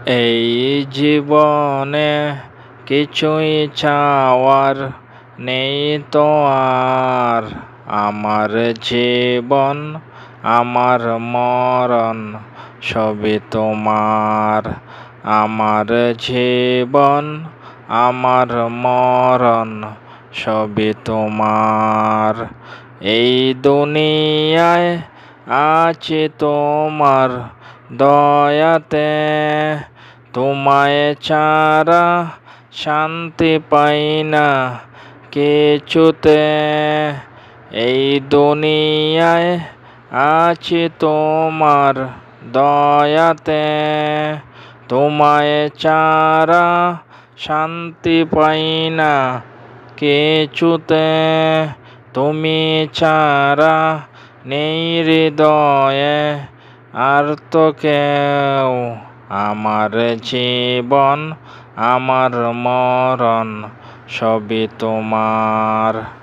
এই জীবনে কিছুই চাওয়ার নেই তো আর। আমার জীবন আমার মরণ সবই তোমার। আমার জীবন আমার মরণ সবই তোমার। এই দুনিয়ায় আছি তোমার দয়াতে, তোমায় ছাড়া শান্তি পাই না কিছুতে। এই দুনিয়ায় আছি তোমার দয়াতে, তোমায় ছাড়া শান্তি পাই না কিছুতে। তুমি ছাড়া নেই হৃদয়ে আর তো কেউ। আমার জীবন আমার মরণ সবই তোমার।